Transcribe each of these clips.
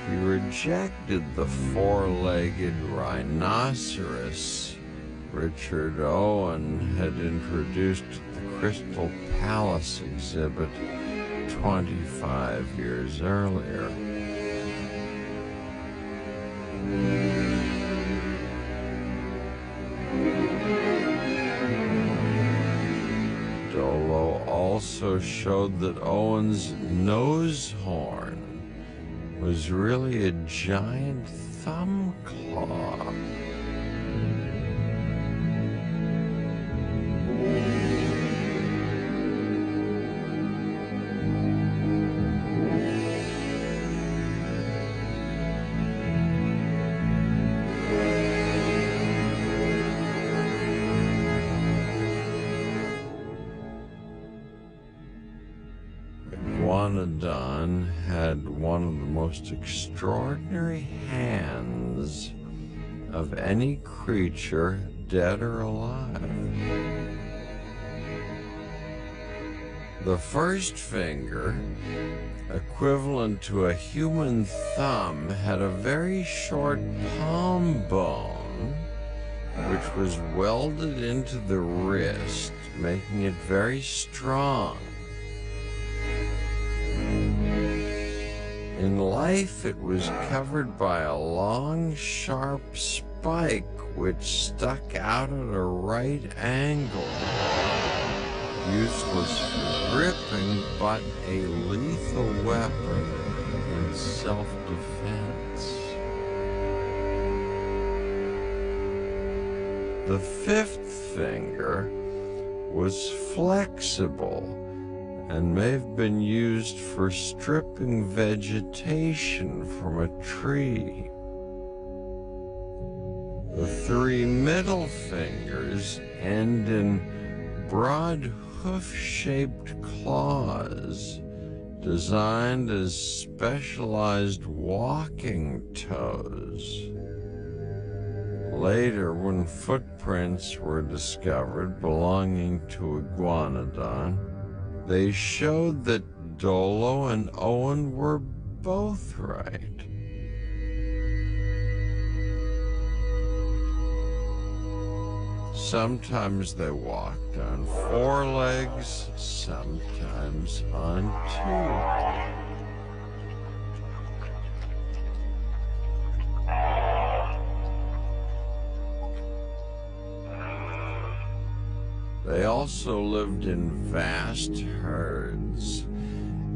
He rejected the four-legged rhinoceros Richard Owen had introduced at the Crystal Palace exhibit 25 years earlier. Dolo also showed that Owen's nose horn was really a giant thumb claw. Iguanodon had one of the most extraordinary hands of any creature, dead or alive. The first finger, equivalent to a human thumb, had a very short palm bone, which was welded into the wrist, making it very strong. In life, it was covered by a long, sharp spike which stuck out at a right angle. Useless for gripping, but a lethal weapon in self-defense. The fifth finger was flexible and may have been used for stripping vegetation from a tree. The three middle fingers end in broad hoof-shaped claws designed as specialized walking toes. Later, when footprints were discovered belonging to Iguanodon, they showed that Dolo and Owen were both right. Sometimes they walked on four legs, sometimes on two. They also lived in vast herds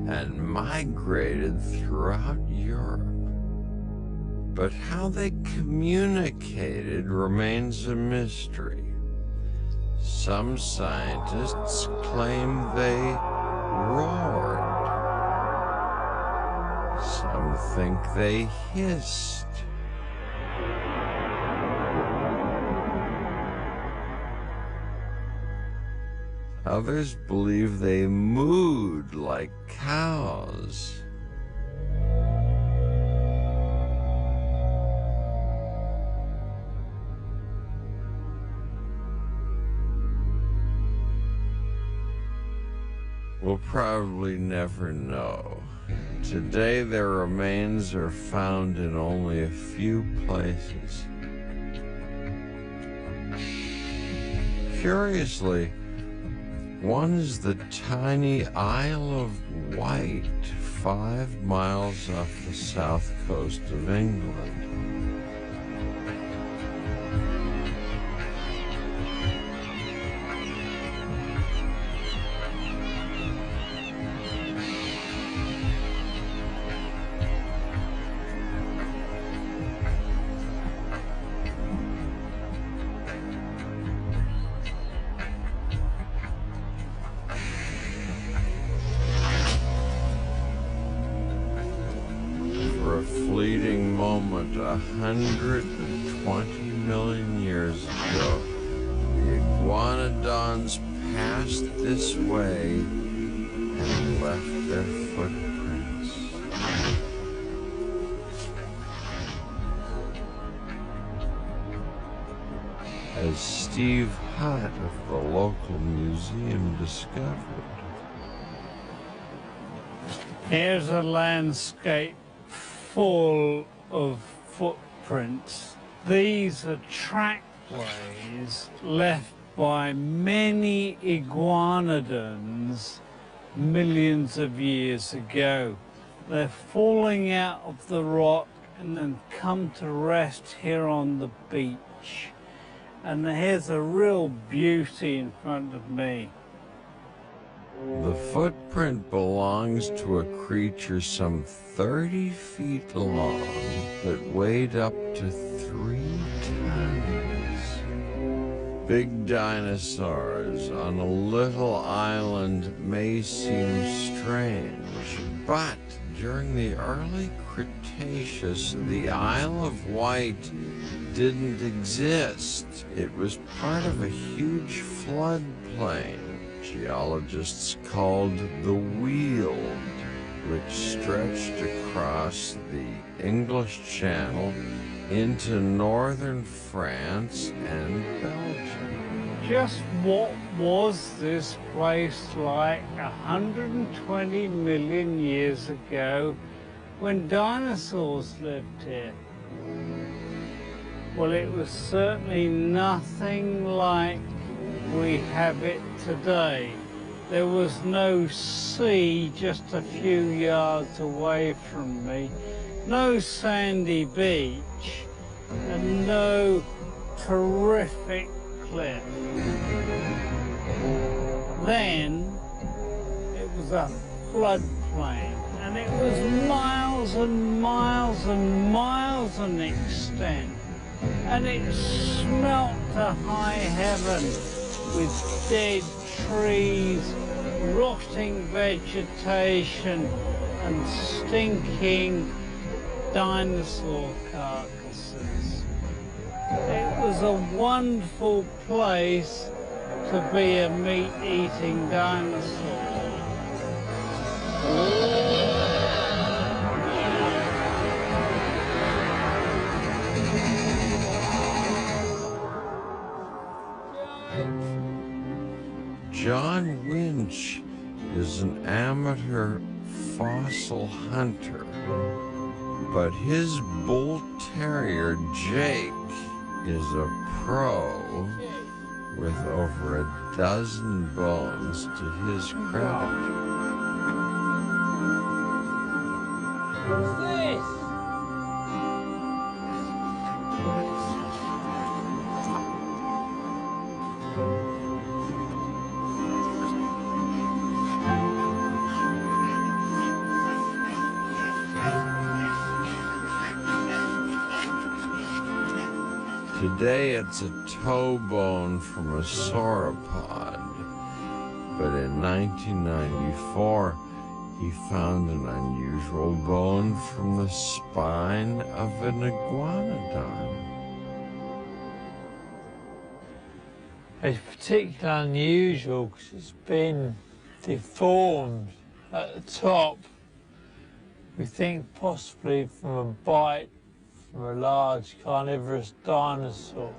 and migrated throughout Europe. But how they communicated remains a mystery. Some scientists claim they roared. Some think they hissed. Others believe they mooed like cows. We'll probably never know. Today, their remains are found in only a few places. Curiously, one is the tiny Isle of Wight, 5 miles off the south coast of England. For a fleeting moment, 120 million years ago, the iguanodons passed this way and left their footprints. As Steve Hutt of the local museum discovered. Here's a landscape full of footprints. These are trackways left by many iguanodons millions of years ago. They're falling out of the rock and then come to rest here on the beach. And here's a real beauty in front of me. The footprint belongs to a creature some 30 feet long that weighed up to 3 tons. Big dinosaurs on a little island may seem strange, but during the early Cretaceous, the Isle of Wight didn't exist. It was part of a huge floodplain geologists called the Weald, which stretched across the English Channel into northern France and Belgium. Just what was this place like 120 million years ago when dinosaurs lived here? Well, it was certainly nothing like we have it today. There was no sea just a few yards away from me, no sandy beach, and no terrific cliff. Then it was a floodplain, and it was miles and miles and miles in extent, and it smelt to high heaven with dead trees, rotting vegetation, and stinking dinosaur carcasses. It was a wonderful place to be a meat-eating dinosaur. John Winch is an amateur fossil hunter, but his bull terrier Jake is a pro with over a dozen bones to his credit. What's this? Today it's a toe bone from a sauropod, but in 1994 he found an unusual bone from the spine of an iguanodon. It's particularly unusual because it's been deformed at the top. We think possibly from a bite from a large carnivorous dinosaur.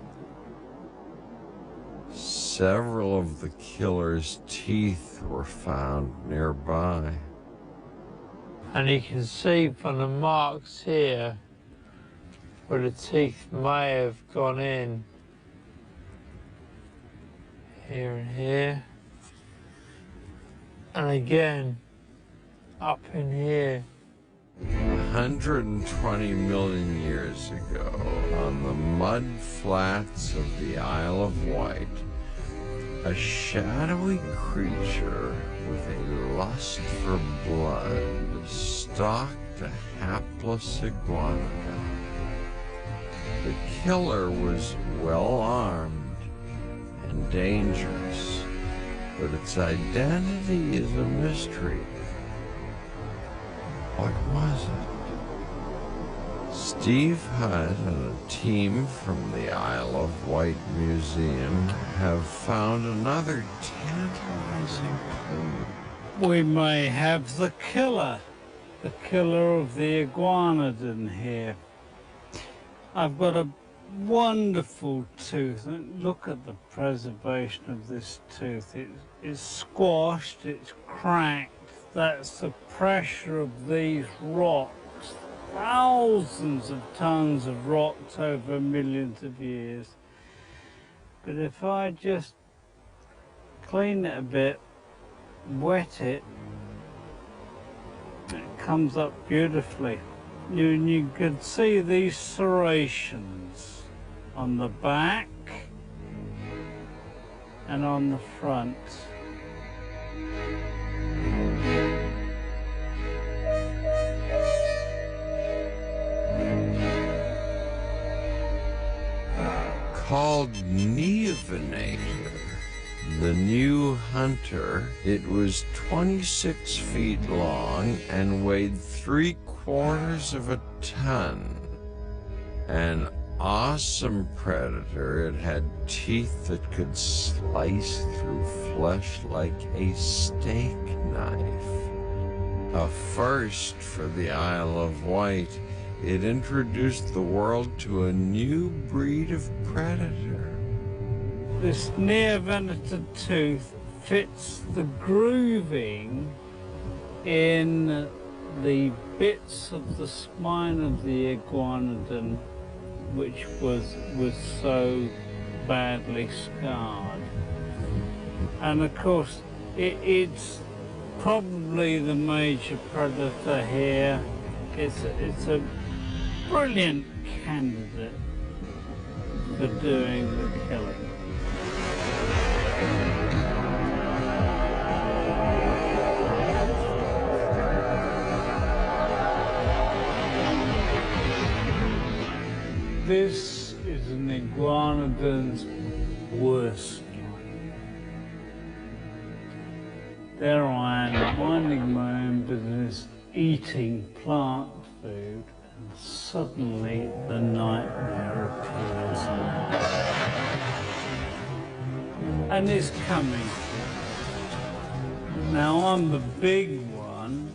Several of the killer's teeth were found nearby. And you can see from the marks here where the teeth may have gone in. Here and here. And again, up in here. 120 million years ago, on the mud flats of the Isle of Wight, a shadowy creature with a lust for blood stalked a hapless iguanodon. The killer was well armed and dangerous, but its identity is a mystery. What was it? Steve Hutt and a team from the Isle of Wight Museum have found another tantalizing clue. We may have the killer of the iguanodon here. I've got a wonderful tooth. Look at the preservation of this tooth. It's squashed, it's cracked. That's the pressure of these rocks thousands of tons of rocks over millions of years. But if I just clean it a bit, wet it, it comes up beautifully. You can see these serrations on the back and on the front. Called Neovenator, the new hunter, it was 26 feet long and weighed 3/4 of a ton. An awesome predator, it had teeth that could slice through flesh like a steak knife. A first for the Isle of Wight, it introduced the world to a new breed of predator. This near-venator tooth fits the grooving in the bits of the spine of the iguanodon which was so badly scarred. And of course, it's probably the major predator here. It's a brilliant candidate for doing the killing. This is an iguanodon's worst nightmare. There I am, minding my own business, eating plant food, and suddenly the nightmare appears. And it's coming. Now I'm the big one.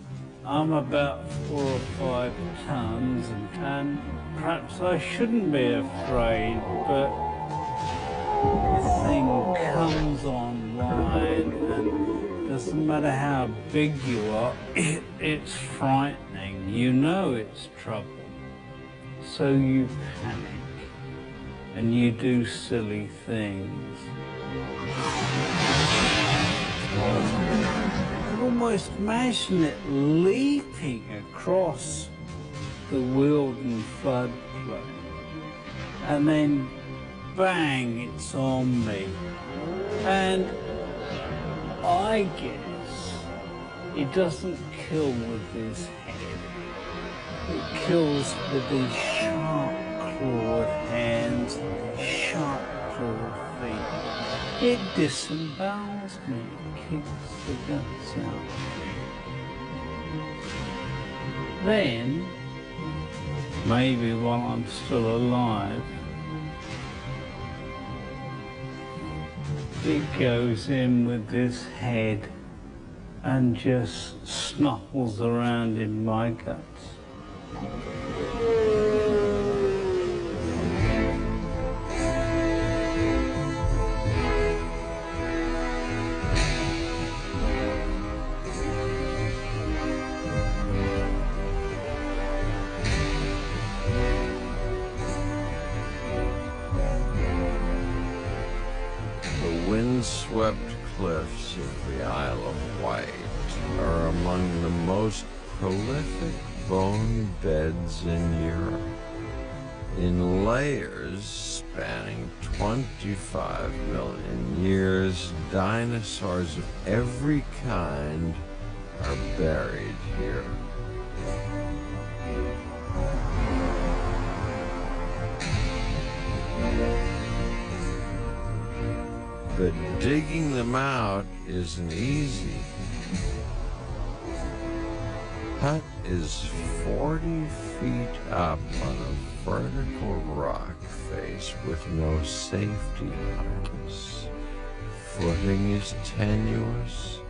I'm about 4 or 5 tons, and perhaps I shouldn't be afraid, but the thing comes online, and doesn't matter how big you are, it's frightening. You know it's trouble. So you panic, and you do silly things. I can almost imagine it leaping across the Wilden floodplain, and then bang, it's on me. And I guess it doesn't kill with his head, it kills with his sharp-clawed hands, sharp-clawed feet. It disembowels me, it kicks the guts out. Then, maybe while I'm still alive, it goes in with this head and just snuffles around in my guts. Windswept cliffs of the Isle of Wight are among the most prolific bone beds in Europe. In layers spanning 25 million years, dinosaurs of every kind are buried here. But digging them out isn't easy. Hut is 40 feet up on a vertical rock face with no safety harness. Footing is tenuous,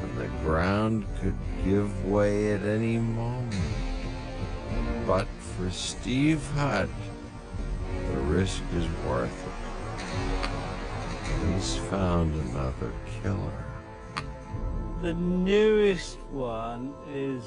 and the ground could give way at any moment. But for Steve Hutt, the risk is worth it. He's found another killer. The newest one is